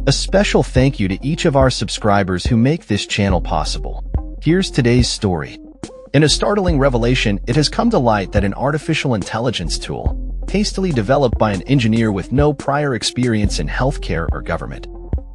A special thank you to each of our subscribers who make this channel possible. Here's today's story. In a startling revelation, it has come to light that an artificial intelligence tool, hastily developed by an engineer with no prior experience in healthcare or government,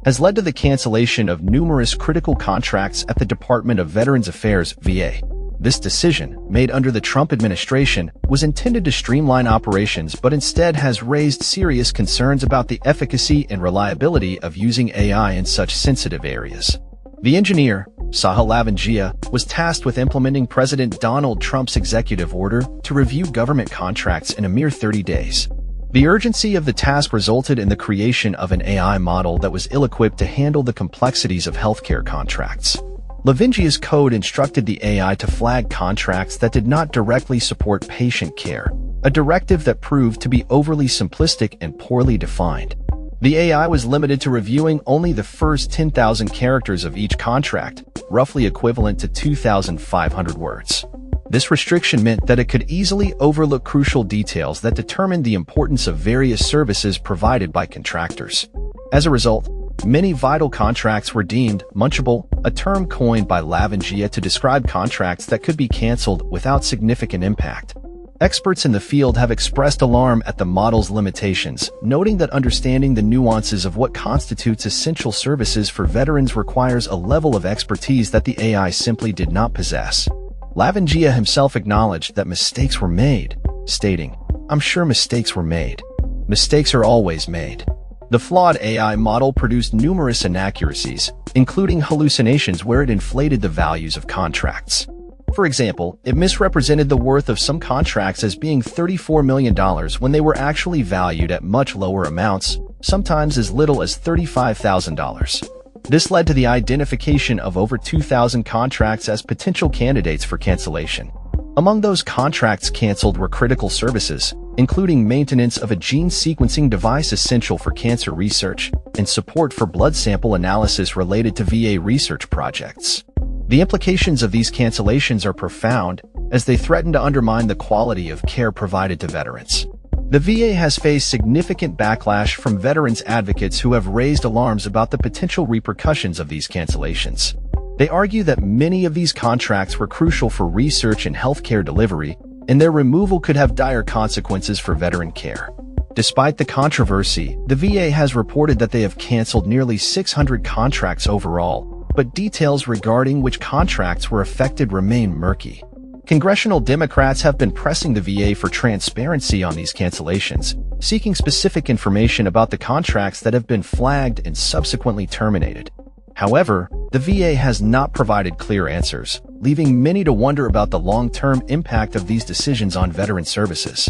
has led to the cancellation of numerous critical contracts at the Department of Veterans Affairs, VA. This decision, made under the Trump administration, was intended to streamline operations but instead has raised serious concerns about the efficacy and reliability of using AI in such sensitive areas. The engineer, Lavangia, was tasked with implementing President Donald Trump's executive order to review government contracts in a mere 30 days. The urgency of the task resulted in the creation of an AI model that was ill-equipped to handle the complexities of healthcare contracts. Lavangia's code instructed the AI to flag contracts that did not directly support patient care, a directive that proved to be overly simplistic and poorly defined. The AI was limited to reviewing only the first 10,000 characters of each contract, roughly equivalent to 2,500 words. This restriction meant that it could easily overlook crucial details that determined the importance of various services provided by contractors. As a result, many vital contracts were deemed munchable, a term coined by Lavangia to describe contracts that could be canceled without significant impact. Experts in the field have expressed alarm at the model's limitations, noting that understanding the nuances of what constitutes essential services for veterans requires a level of expertise that the AI simply did not possess. Lavangia himself acknowledged that mistakes were made, stating, "I'm sure mistakes were made. Mistakes are always made." The Flawed AI model produced numerous inaccuracies, including hallucinations where it inflated the values of contracts. For example, it misrepresented the worth of some contracts as being $34 million when they were actually valued at much lower amounts, sometimes as little as $35,000. This led to the identification of over 2,000 contracts as potential candidates for cancellation. Among those contracts canceled were critical services, including maintenance of a gene sequencing device essential for cancer research and support for blood sample analysis related to VA research projects. The implications of these cancellations are profound, as they threaten to undermine the quality of care provided to veterans. The VA has faced significant backlash from veterans advocates who have raised alarms about the potential repercussions of these cancellations. They argue that many of these contracts were crucial for research and healthcare delivery, and their removal could have dire consequences for veteran care. Despite the controversy, the VA has reported that they have canceled nearly 600 contracts overall, but details regarding which contracts were affected remain murky. Congressional Democrats have been pressing the VA for transparency on these cancellations, seeking specific information about the contracts that have been flagged and subsequently terminated. However, the VA has not provided clear answers, leaving many to wonder about the long-term impact of these decisions on veteran services.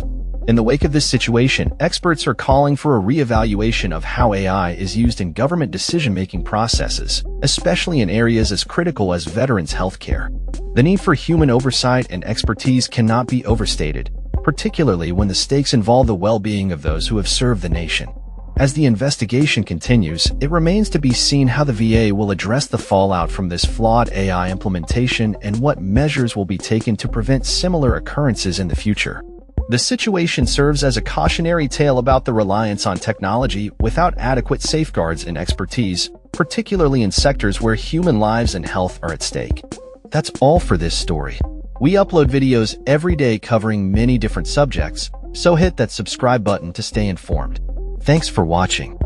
In the wake of this situation, experts are calling for a re-evaluation of how AI is used in government decision-making processes, especially in areas as critical as veterans' healthcare. The need for human oversight and expertise cannot be overstated, particularly when the stakes involve the well-being of those who have served the nation. As the investigation continues, it remains to be seen how the VA will address the fallout from this flawed AI implementation and what measures will be taken to prevent similar occurrences in the future. The situation serves as a cautionary tale about the reliance on technology without adequate safeguards and expertise, particularly in sectors where human lives and health are at stake. That's all for this story. We upload videos every day covering many different subjects, so hit that subscribe button to stay informed. Thanks for watching.